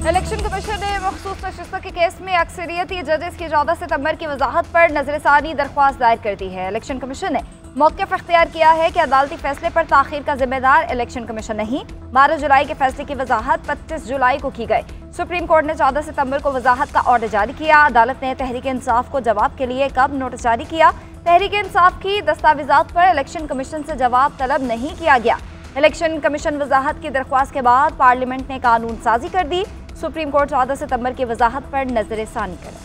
Election commission ने मखसूस नशिस्त के केस में अक्सरियती जजेस की 14 सितंबर की वजाहत पर नजरसानी दरख्वास्त दायर कर दी है। इलेक्शन कमीशन ने मौक़िफ़ इख्तियार किया है कि अदालती फैसले पर ताख़ीर का जिम्मेदार इलेक्शन कमीशन नहीं। 12 जुलाई के फैसले की वजाहत 25 जुलाई को की गई। सुप्रीम कोर्ट ने 14 सितंबर को वजाहत का ऑर्डर जारी किया। अदालत ने तहरीक इंसाफ को जवाब के लिए कब नोटिस जारी किया। तहरीक इंसाफ की दस्तावेजात पर इलेक्शन कमीशन से जवाब तलब नहीं किया गया। इलेक्शन कमीशन वजाहत की दरख्वास्त के बाद पार्लियामेंट ने कानून साजी कर दी। सुप्रीम कोर्ट 14 सितंबर की वजाहत पर नजरसानी करे।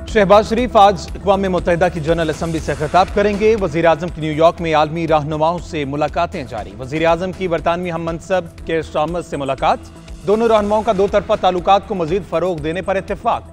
शहबाज शरीफ आज अक़वाम मुत्तहिदा की जनरल असम्बली से खिताब करेंगे। वज़ीर आज़म की न्यूयॉर्क में आलमी रहनुमाओं से मुलाकातें जारी। वज़ीर आज़म की बरतानवी हम मनसब केयर स्टारमर से मुलाकात। दोनों रहनुमाओं का दो तरफा ताल्लुकात को मजीद फ़रोग देने पर इत्तेफाक।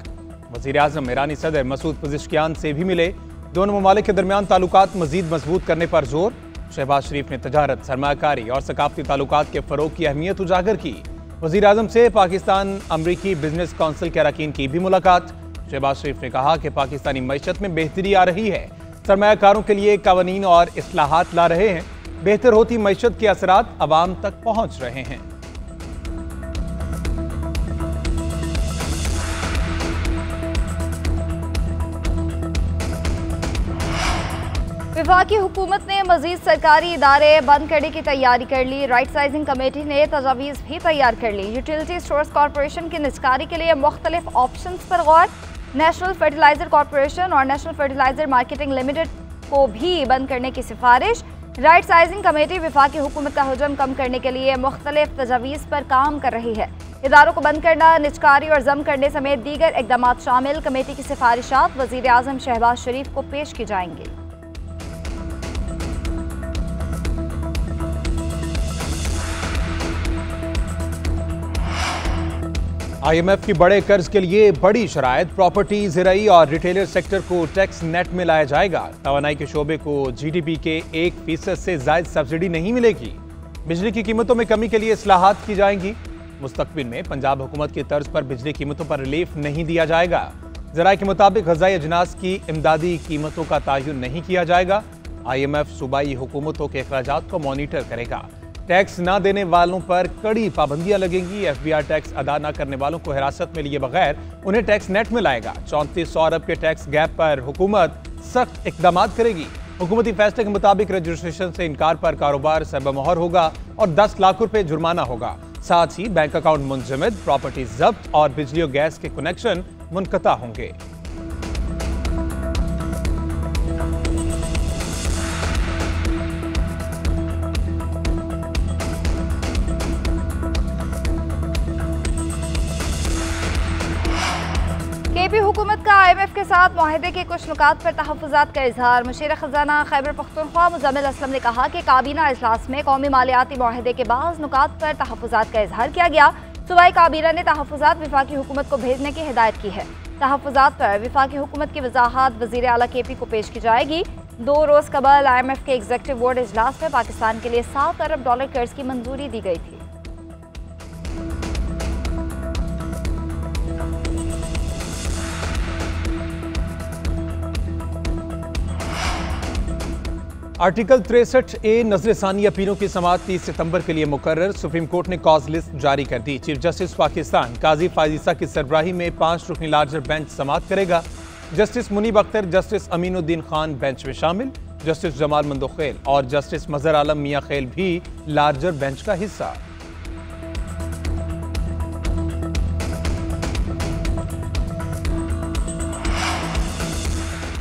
वज़ीर आज़म ईरानी सदर मसूद पज़ेश्कियान से भी मिले। दोनों ममालिक के दरमियान ताल्लुकात मजीद मजबूत करने पर जोर। शहबाज शरीफ ने तजारत, सरमायाकारी और सकाफती ताल्लुकात के फ़रोग की अहमियत उजागर की। वज़ीर आज़म से पाकिस्तान अमरीकी बिजनेस काउंसिल के अरकान की भी मुलाकात। शहबाज शरीफ ने कहा कि पाकिस्तानी मईशत में बेहतरी आ रही है। सरमायाकारों के लिए कानून और इस्लाहात ला रहे हैं। बेहतर होती मईशत के असरात अवाम तक पहुँच रहे हैं। वफाकी हुकूमत ने मजीद सरकारी इदारे बंद करने की तैयारी कर ली। राइट साइजिंग कमेटी ने तजावीज़ भी तैयार कर ली। यूटिलिटी स्टोर्स कॉरपोरेशन की निजकारी के लिए मुख्तलिफ ऑप्शंस पर गौर। नेशनल फर्टिलाइजर कॉरपोरेशन और नेशनल फर्टिलाइजर मार्केटिंग लिमिटेड को भी बंद करने की सिफारिश। राइट साइजिंग कमेटी वफाकी हुकूमत का हुजम कम करने के लिए मुख्तलिफ तजावीज़ पर काम कर रही है। इदारों को बंद करना, निजकारी और जम करने समेत दीगर इकदाम शामिल। कमेटी की सिफारिशात वज़ीर आज़म शहबाज शरीफ को पेश की जाएंगी। IMF की बड़े कर्ज के लिए बड़ी शराइत। प्रॉपर्टी, ज़राई और रिटेलर सेक्टर को टैक्स नेट में लाया जाएगा। तवानाई के शोबे को GDP के 1% से ज़ायद सब्सिडी नहीं मिलेगी। बिजली की कीमतों में कमी के लिए इस्लाहात की जाएंगी। मुस्तकबिल में पंजाब हुकूमत की तर्ज पर बिजली कीमतों पर रिलीफ नहीं दिया जाएगा। ज़राए के मुताबिक ग़ज़ाई अजनास की इमदादी कीमतों का तयन नहीं किया जाएगा। IMF सूबाई हुकूमतों के अखराजात को मॉनिटर करेगा। टैक्स न देने वालों पर कड़ी पाबंदियां लगेंगी। FBI टैक्स अदा न करने वालों को हिरासत में लिए बगैर उन्हें टैक्स नेट में लाएगा। 3400 अरब के टैक्स गैप पर हुकूमत सख्त इकदाम करेगी। हुकूमती फैसले के मुताबिक रजिस्ट्रेशन से इनकार पर कारोबार सरबमोहर होगा और 10 लाख रुपए जुर्माना होगा। साथ ही बैंक अकाउंट मुंजमद, प्रॉपर्टी जब्त और बिजली और गैस के कनेक्शन मुनक़ता होंगे। KP हुकूमत का IMF के साथ मुआहदे के कुछ नुकात पर तहफ़्फ़ुज़ात का इजहार। मुशीर ख़ज़ाना खैबर पख्तूनख्वा मुज़म्मिल असलम ने कहा कि काबीना इजलास में कौमी मालियाती मुआहदे के बाज़ नुकात पर तहफ़्फ़ुज़ात का इजहार किया गया। सूबाई काबीना ने तहफ़्फ़ुज़ात वफाकी हुकूमत को भेजने की हिदायत की है। तहफ़्फ़ुज़ात पर वफाकी हुकूमत की वजाहत वज़ीर आला KP को पेश की जाएगी। 2 रोज़ कबल IMF के एग्जीक्यूटिव बोर्ड इजलास में पाकिस्तान के लिए $7 अरब कर्ज की मंजूरी दी गई थी। आर्टिकल 63A नजरसानी अपीलों की समाअत 30 सितंबर के लिए मुकर्रर। सुप्रीम कोर्ट ने कॉज लिस्ट जारी कर दी। चीफ जस्टिस पाकिस्तान काजी फाजिसा की सरबराही में 5 रुकनी लार्जर बेंच समाअत करेगा। Justice Munib Akhtar, justice Aminuddin Khan bench में शामिल। जस्टिस जमाल मंदोखेल और जस्टिस मजहर आलम मियां खेल भी लार्जर बेंच का हिस्सा।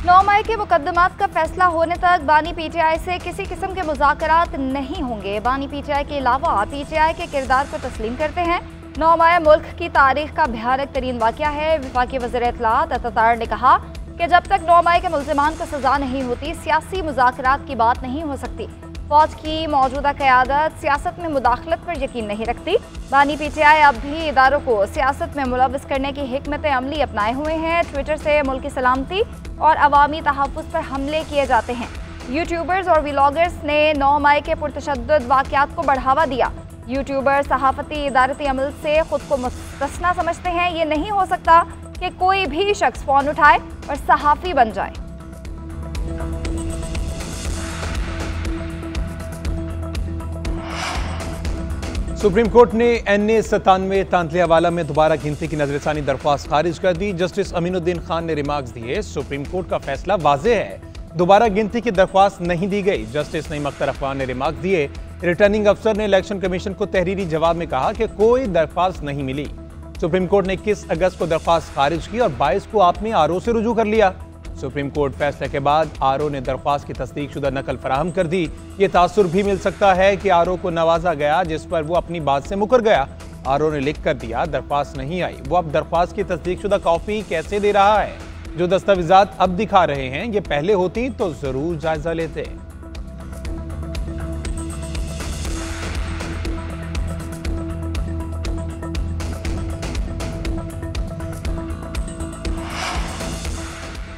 9 मई के मुकदमात का फैसला होने तक बानी PTI से किसी किस्म के मुज़ाकरात नहीं होंगे। बानी PTI के अलावा PTI के किरदार को तस्लीम करते हैं। 9 मई मुल्क की तारीख का भयानक तरीन वाक़या है। वफाकी वज़ीर इत्तलात अतातार ने कहा कि जब तक 9 मई के मुल्ज़िमान को सज़ा नहीं होती, सियासी मुज़ाकरात की बात नहीं हो सकती। फौज की मौजूदा क़यादत सियासत में मुदाखलत पर यकीन नहीं रखती। बानी PTI अब भी इदारों को सियासत में मुलव्वस करने की हिकमत अमली अपनाए हुए हैं। ट्विटर से मुल्की सलामती और अवामी तहफ़्फ़ुज़ पर हमले किए जाते हैं। यूट्यूबर्स और व्लॉगर्स ने 9 मई के पुरतशद्दुद वाक़यात को बढ़ावा दिया। यूट्यूबर सहाफ़ती इदारती अमल से खुद को मुस्तस्ना समझते हैं। ये नहीं हो सकता कि कोई भी शख्स फ़ोन उठाए और सहाफ़ी बन जाए। सुप्रीम कोर्ट ने NA97 तांतलियावाला में दोबारा गिनती की नजरसानी दरख्वास्त खारिज कर दी। जस्टिस अमीनुद्दीन खान ने रिमार्क्स दिए, सुप्रीम कोर्ट का फैसला वाज़ेह है, दोबारा गिनती की दरख्वास्त नहीं दी गई। जस्टिस नईम अख्तर अफगान ने रिमार्क्स दिए, रिटर्निंग अफसर ने इलेक्शन कमीशन को तहरीरी जवाब में कहा कि कोई दरख्वास्त नहीं मिली। सुप्रीम कोर्ट ने 21 अगस्त को दरख्वास्त खारिज की और 22 को आपने RO से रुजू कर लिया। सुप्रीम कोर्ट फैसले के बाद RO ने दरख्वास्त की तस्दीक शुदा नकल फराहम कर दी। ये तासुर भी मिल सकता है कि RO को नवाजा गया, जिस पर वो अपनी बात से मुकर गया। RO ने लिख कर दिया, दरख्वास्त नहीं आई। वो अब दरख्वास्त की तस्दीक शुदा कॉपी कैसे दे रहा है? जो दस्तावेजात अब दिखा रहे हैं, ये पहले होती तो जरूर जायजा लेते।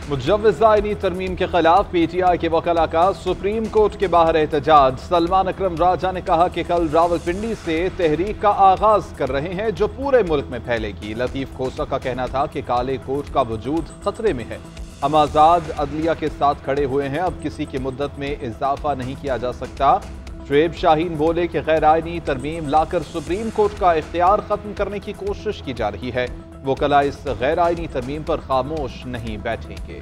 मुजव्वज़ आईनी तरमीम के खिलाफ PTI के वकला का सुप्रीम कोर्ट के बाहर एहतजाज। सलमान अकरम राजा ने कहा कि कल रावलपिंडी से तहरीक का आगाज कर रहे हैं जो पूरे मुल्क में फैलेगी। लतीफ खोसा का कहना था कि काले कोर्ट का वजूद खतरे में है, हम आज़ाद अदलिया के साथ खड़े हुए हैं, अब किसी की मुद्दत में इजाफा नहीं किया जा सकता। शुएब शाहीन बोले कि गैर आईनी तरमीम लाकर सुप्रीम कोर्ट का इख्तियार खत्म करने की कोशिश की जा रही है। वकला इस गैर आईनी तरमीम पर खामोश नहीं बैठेंगे।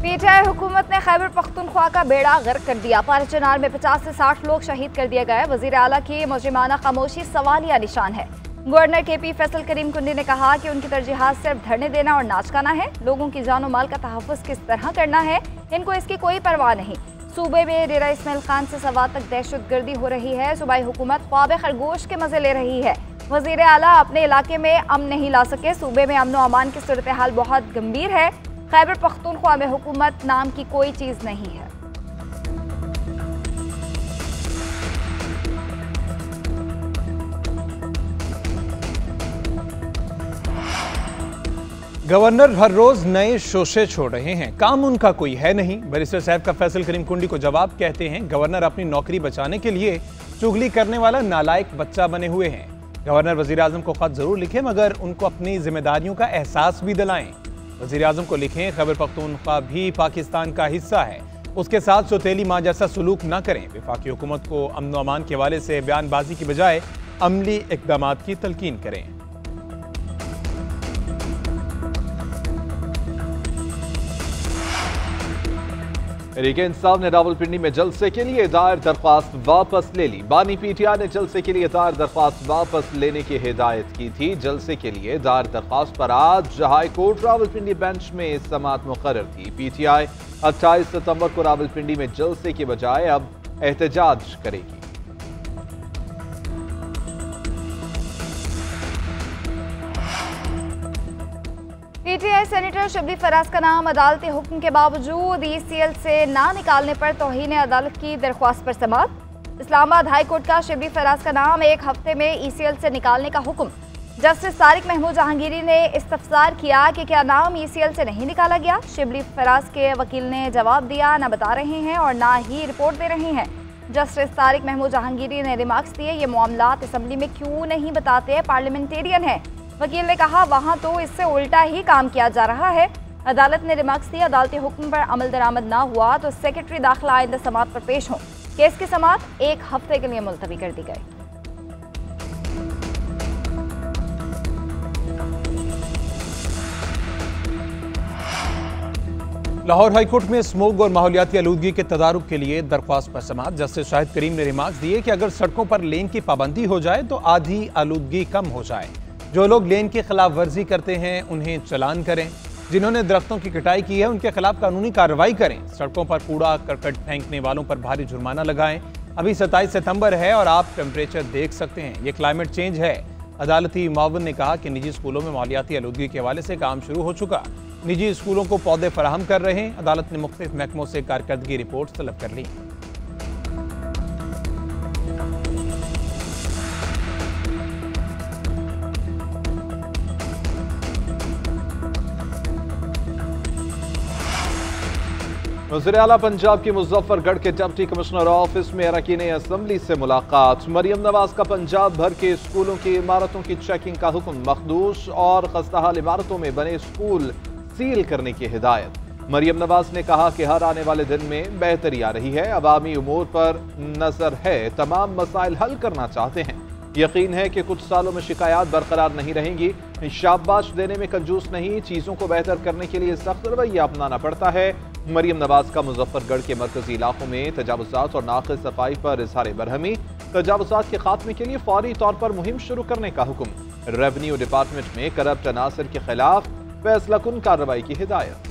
PTI हुकूमत ने खैबर पख्तूनख्वा का बेड़ा गर्क कर दिया। पारचनार में 50 से 60 लोग शहीद कर दिए गए। वजीर आला की मुजरिमाना खामोशी सवालिया निशान है। गवर्नर KP फैसल करीम कुंडी ने कहा कि उनकी तरजीहात सिर्फ धरने देना और नाच गाना है। लोगों की जान और माल का तहफ़्फ़ुज़ किस तरह करना है, इनको इसकी कोई परवाह नहीं। सूबे में डेरा इस्माइल खान से सवा तक दहशतगर्दी हो रही है। सूबाई हुकूमत ख्वाब खरगोश के मजे ले रही है। वजीर आला अपने इलाके में अमन नहीं ला सके। सूबे में अमन व अमान की सूरत हाल बहुत गंभीर है। खैबर पख्तूनख्वा में हुकूमत नाम की कोई चीज़ नहीं है। गवर्नर हर रोज नए शोशे छोड़ रहे हैं, काम उनका कोई है नहीं। बैरिस्टर साहब का फैसल करीम कुंडी को जवाब कहते हैं, गवर्नर अपनी नौकरी बचाने के लिए चुगली करने वाला नालायक बच्चा बने हुए हैं। गवर्नर वजीर आजम को खत जरूर लिखें, मगर उनको अपनी जिम्मेदारियों का एहसास भी दिलाएं। वजीर आजम को लिखें, खैबर पख्तूनख्वा भी पाकिस्तान का हिस्सा है, उसके साथ सौतेली माँ जैसा सलूक न करें। वफाकी हुकूमत को अमन व अमान के हवाले से बयानबाजी की बजाय अमली इक़दामात की तलकीन करें। तहरीके इंसाफ ने रावलपिंडी में जलसे के लिए दायर दरख्वास्त वापस ले ली। बानी PTI ने जलसे के लिए दायर दरख्वास्त वापस लेने की हिदायत की थी। जलसे के लिए दायर दरख्वास्त पर आज हाई कोर्ट रावलपिंडी बेंच में समाअत मुकर्रर थी। PTI 28 सितंबर को रावलपिंडी में जलसे के बजाय अब एहतजाज करेगी। PTI सेनेटर शबली फराज का नाम अदालती हुक्म के बावजूद ECL से ना निकालने पर तौहीन अदालत की दरख्वास्त पर समाअत। इस्लामाबाद हाई कोर्ट का शबली फराज का नाम एक हफ्ते में ECL से निकालने का हुक्म। जस्टिस तारिक महमूद जहांगीरी ने इस्तफसार किया कि क्या नाम ECL से नहीं निकाला गया। शबली फराज के वकील ने जवाब दिया, न बता रहे हैं और ना ही रिपोर्ट दे रहे हैं। जस्टिस तारिक महमूद जहांगीरी ने रिमार्क्स दिए, ये मामलात असम्बली में क्यों नहीं बताते, पार्लियामेंटेरियन है। वकील ने कहा, वहाँ तो इससे उल्टा ही काम किया जा रहा है। अदालत ने रिमार्क्स दिया, अदालती हुक्म पर अमल दरामद ना हुआ तो सेक्रेटरी दाखिला आइंदा समाअत पर पेश हों। केस की समाअत एक हफ्ते के लिए मुलतवी कर दी गई। लाहौर हाईकोर्ट में स्मोक और माहौलियाती आलूदगी के तदारुक के लिए दरख्वास्त पर समाअत। जस्टिस शाहिद करीम ने रिमार्क्स दिए कि अगर सड़कों पर लेन की पाबंदी हो जाए तो आधी आलूदगी कम हो जाए। जो लोग लेन की खिलाफ वर्जी करते हैं उन्हें चालान करें। जिन्होंने दरख्तों की कटाई की है उनके खिलाफ कानूनी कार्रवाई करें। सड़कों पर कूड़ा करकट फेंकने वालों पर भारी जुर्माना लगाएं। अभी 27 सितंबर है और आप टेम्परेचर देख सकते हैं, ये क्लाइमेट चेंज है। अदालती मुआविन ने कहा कि निजी स्कूलों में माहौलियाती आलूदगी के हवाले से काम शुरू हो चुका। निजी स्कूलों को पौधे फराहम कर रहे हैं। अदालत ने मुख्तलिफ महकमों से कारकर्दगी रिपोर्ट तलब कर ली। वज़ीर आला पंजाब की मुजफ्फरगढ़ के डिप्टी कमिश्नर ऑफिस में अरकान असम्बली से मुलाकात। मरियम नवाज का पंजाब भर के स्कूलों की इमारतों की चेकिंग का हुक्म। मखदूश और खस्ताहाल इमारतों में बने स्कूल सील करने की हिदायत। मरियम नवाज ने कहा कि हर आने वाले दिन में बेहतरी आ रही है, अवामी उमूर पर नजर है, तमाम मसाइल हल करना चाहते हैं। यकीन है कि कुछ सालों में शिकायत बरकरार नहीं रहेंगी। शाबाश देने में कंजूस नहीं, चीजों को बेहतर करने के लिए सख्त रवैया अपनाना पड़ता है। मरियम नवाज का मुजफ्फरगढ़ के मरकजी इलाकों में तजावुजात और नाक़िस सफाई पर इजहार बरहमी, तजावुजात के खात्मे के लिए फौरी तौर पर मुहिम शुरू करने का हुक्म। रेवेन्यू डिपार्टमेंट में करप्ट अनासर के खिलाफ फैसला कुन कार्रवाई की हिदायत।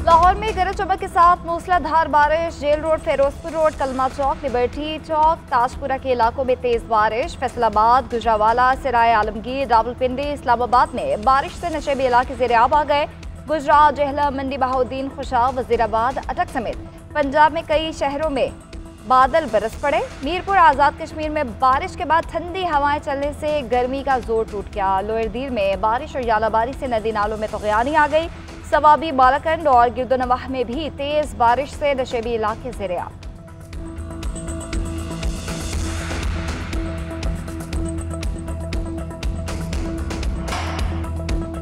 लाहौर में गरज चमक के साथ मूसलाधार बारिश, जेल रोड, फिरोजपुर रोड, कलमा चौक, लिबर्टी चौक, ताजपुरा के इलाकों में तेज बारिश। फैसलाबाद, गुजरावाला, सराय आलमगीर, रावलपिंडी, इस्लामाबाद में बारिश से नशेबी इलाके ज़ेर-ए-आब आ गए। गुजरात, जहलम, मंडी बहाउद्दीन, खुशाब, वजीराबाद, अटक समेत पंजाब में कई शहरों में बादल बरस पड़े। मीरपुर, आज़ाद कश्मीर में बारिश के बाद ठंडी हवाएं चलने से गर्मी का जोर टूट गया। लोअर दीर में बारिश और यालाबारी से नदी नालों में तग़यानी आ गई। सवाबी, बालाकंड और गिरदोनवाह में भी तेज बारिश से नशेबी इलाके ज़ेर-ए-आब।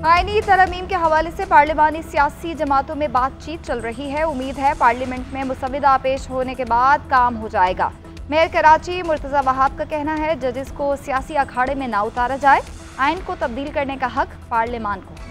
आईनी तरमीम के हवाले से पार्लिमानी सियासी जमातों में बातचीत चल रही है। उम्मीद है पार्लियामेंट में मुसविदा पेश होने के बाद काम हो जाएगा। मेयर कराची मुर्तज़ा वहाब का कहना है जजेस को सियासी अखाड़े में ना उतारा जाए, आइन को तब्दील करने का हक पार्लियामान को।